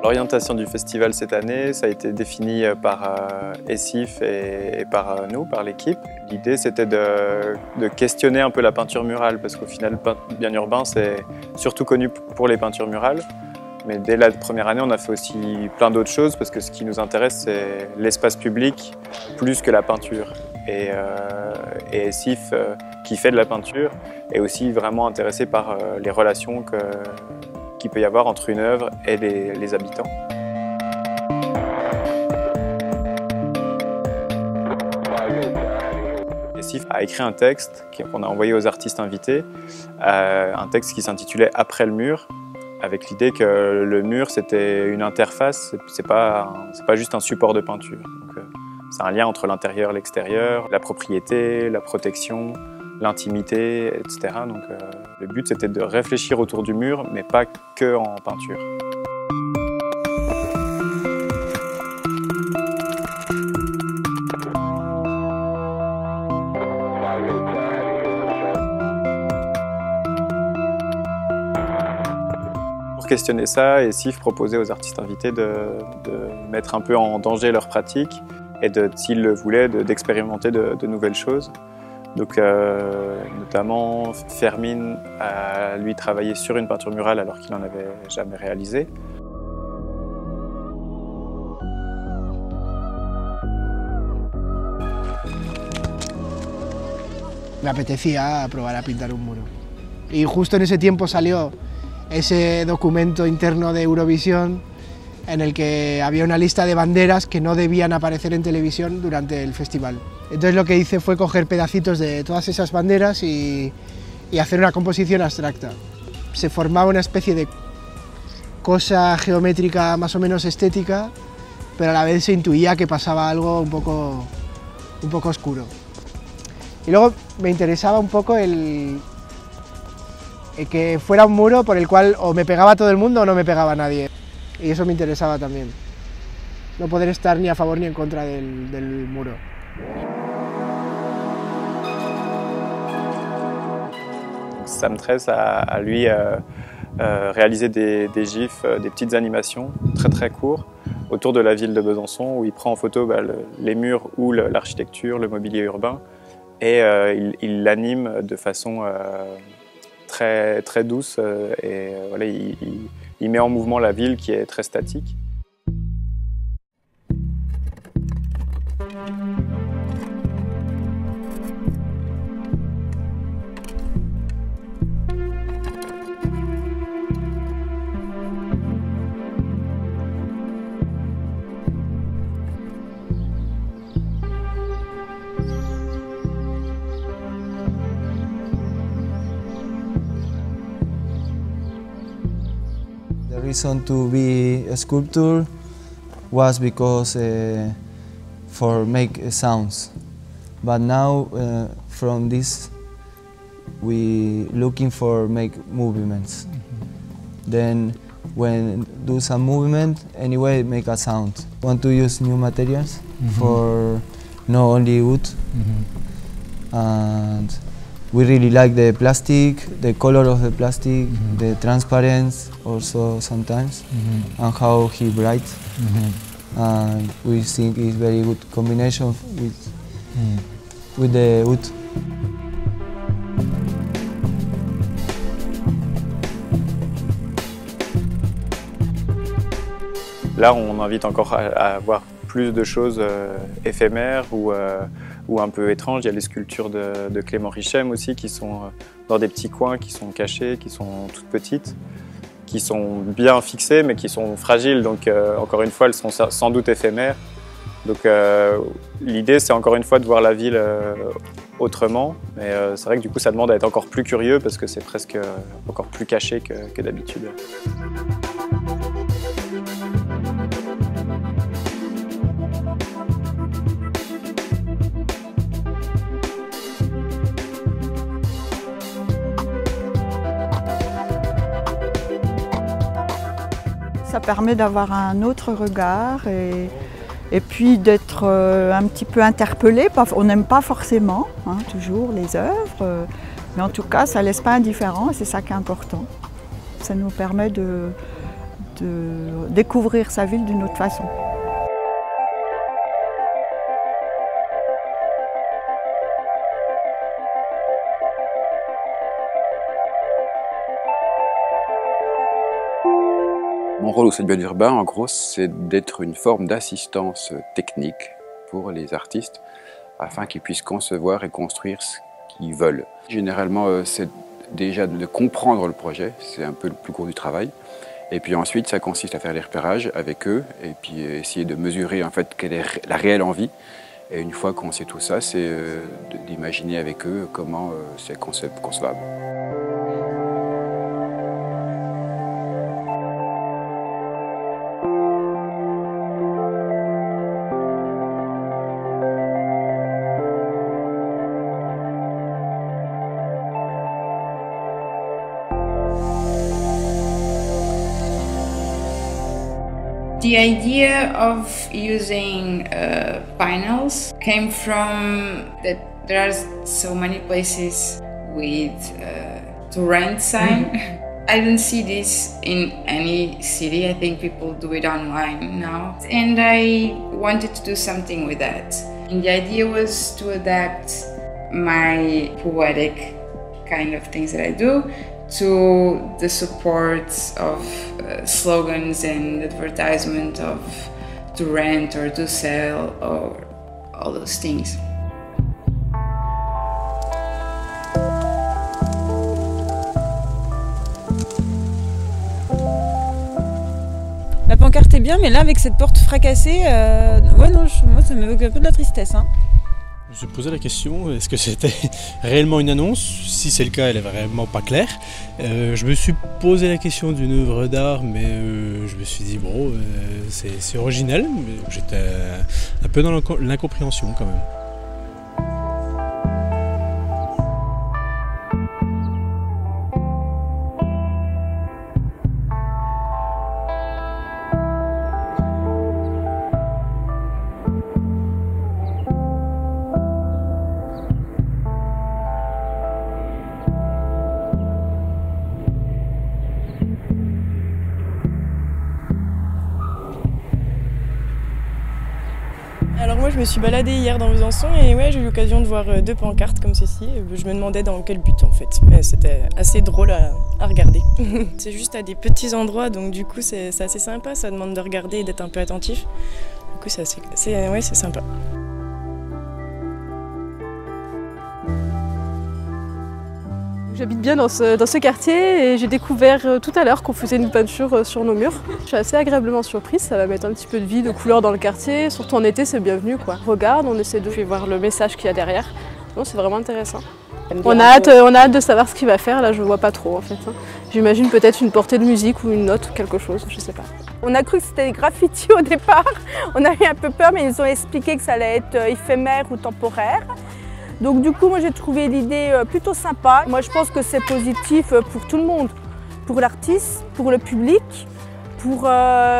L'orientation du festival cette année, ça a été défini par ESIF et par nous, par l'équipe. L'idée, c'était de questionner un peu la peinture murale, parce qu'au final, Bien Urbain, c'est surtout connu pour les peintures murales. Mais dès la première année, on a fait aussi plein d'autres choses, parce que ce qui nous intéresse, c'est l'espace public plus que la peinture. Et ESIF, qui fait de la peinture, est aussi vraiment intéressé par les relations qu'il peut y avoir entre une œuvre et les habitants. ESIF a écrit un texte qu'on a envoyé aux artistes invités, un texte qui s'intitulait « Après le mur », avec l'idée que le mur c'était une interface, c'est pas juste un support de peinture. C'est un lien entre l'intérieur et l'extérieur, la propriété, la protection, l'intimité, etc. Donc, le but, c'était de réfléchir autour du mur, mais pas que en peinture. Pour questionner ça, ESIF proposait aux artistes invités de mettre un peu en danger leur pratique et, s'ils le voulaient, d'expérimenter de nouvelles choses. Donc, notamment, Fermín a lui travaillé sur une peinture murale alors qu'il n'en avait jamais réalisé. Me apetecía probar a pintar un muro. Y justo en ese tiempo salió ese documento interno de Eurovisión en el que había una lista de banderas que no debían aparecer en televisión durante el festival. Entonces lo que hice fue coger pedacitos de todas esas banderas y hacer una composición abstracta. Se formaba una especie de cosa geométrica más o menos estética, pero a la vez se intuía que pasaba algo un poco oscuro. Y luego me interesaba un poco el que fuera un muro por el cual o me pegaba todo el mundo o no me pegaba nadie. Y eso me interesaba también. No poder estar ni a favor ni en contra del muro. Sam Tress a lui réalisé des gifs, des petites animations très courts autour de la ville de Besançon où il prend en photo les murs ou l'architecture, le mobilier urbain et il l'anime de façon très douce et voilà, il met en mouvement la ville qui est très statique. The reason to be a sculptor was because for make sounds, but now from this we looking for make movements. Then when do some movement, anyway make a sound. Want to use new materials for not only wood, and we really like the plastic, the color of the plastic, the transparency also sometimes, and how he writes. And we think it's very good combination with the wood. Là, on invite encore à voir plus de choses éphémères ou un peu étranges. Il y a les sculptures de Clément Richem aussi qui sont dans des petits coins, qui sont cachés, qui sont toutes petites, qui sont bien fixées mais qui sont fragiles. Donc encore une fois, elles sont sans doute éphémères. Donc l'idée, c'est encore une fois de voir la ville autrement. Mais c'est vrai que du coup, ça demande à être encore plus curieux parce que c'est presque encore plus caché que d'habitude. Ça permet d'avoir un autre regard et puis d'être un petit peu interpellé. On n'aime pas forcément toujours les œuvres, mais en tout cas ça ne laisse pas indifférent et c'est ça qui est important. Ça nous permet de découvrir sa ville d'une autre façon. Mon rôle au Festival urbain, en gros, c'est d'être une forme d'assistance technique pour les artistes afin qu'ils puissent concevoir et construire ce qu'ils veulent. Généralement, c'est déjà de comprendre le projet, c'est un peu le plus gros du travail. Et puis ensuite, ça consiste à faire les repérages avec eux et puis essayer de mesurer en fait quelle est la réelle envie. Et une fois qu'on sait tout ça, c'est d'imaginer avec eux comment c'est concevable. The idea of using panels came from that there are so many places with to rent sign. I don't see this in any city. I think people do it online now. And I wanted to do something with that. And the idea was to adapt my poetic kind of things that I do to the support of slogans and advertisement of to rent or to sell or all those things. La pancarte est bien, mais là avec cette porte fracassée, ouais non, moi ça m'évoque un peu de la tristesse. Je me suis posé la question, est-ce que c'était réellement une annonce? Si c'est le cas, elle est vraiment pas claire. Je me suis posé la question d'une œuvre d'art, mais je me suis dit, bon, c'est original, mais j'étais un peu dans l'incompréhension quand même. Alors moi je me suis baladée hier dans Besançon et ouais, j'ai eu l'occasion de voir 2 pancartes comme ceci. Je me demandais dans quel but en fait, mais c'était assez drôle à regarder. C'est juste à des petits endroits donc du coup c'est assez sympa, ça demande de regarder et d'être un peu attentif. Du coup c'est sympa. J'habite bien dans ce quartier et j'ai découvert tout à l'heure qu'on faisait une peinture sur nos murs. Je suis assez agréablement surprise, ça va mettre un petit peu de vie, de couleur dans le quartier, surtout en été c'est bienvenu quoi. On regarde, on essaie de voir le message qu'il y a derrière, non, c'est vraiment intéressant. On a hâte de savoir ce qu'il va faire, là je vois pas trop en fait. J'imagine peut-être une portée de musique ou une note ou quelque chose, je sais pas. On a cru que c'était des graffitis au départ, on a eu un peu peur mais ils ont expliqué que ça allait être éphémère ou temporaire. Donc du coup, moi j'ai trouvé l'idée plutôt sympa. Moi je pense que c'est positif pour tout le monde, pour l'artiste, pour le public, pour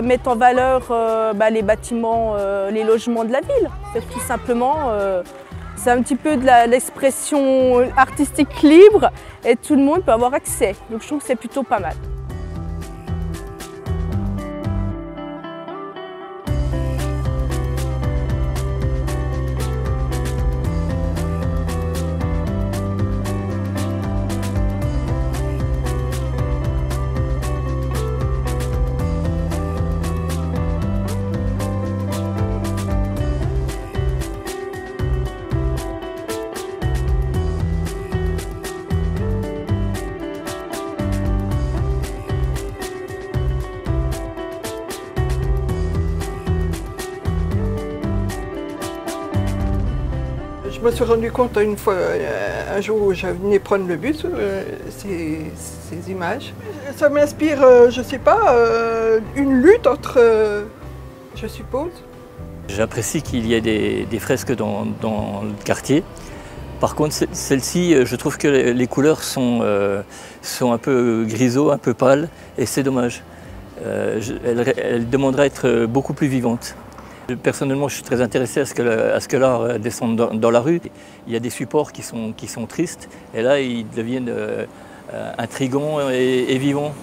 mettre en valeur les bâtiments, les logements de la ville. C'est tout simplement, c'est un petit peu de l'expression artistique libre et tout le monde peut avoir accès. Donc je trouve que c'est plutôt pas mal. me suis rendu compte une fois, un jour où je venais prendre le bus, ces images. Ça m'inspire, je ne sais pas, une lutte entre, je suppose. J'apprécie qu'il y ait des fresques dans le quartier. Par contre, celle-ci, je trouve que les couleurs sont un peu grisot, un peu pâles, et c'est dommage. Elle demanderait à être beaucoup plus vivante. Personnellement, je suis très intéressé à ce que l'art descende dans la rue. Il y a des supports qui sont tristes, et là, ils deviennent intrigants et vivants.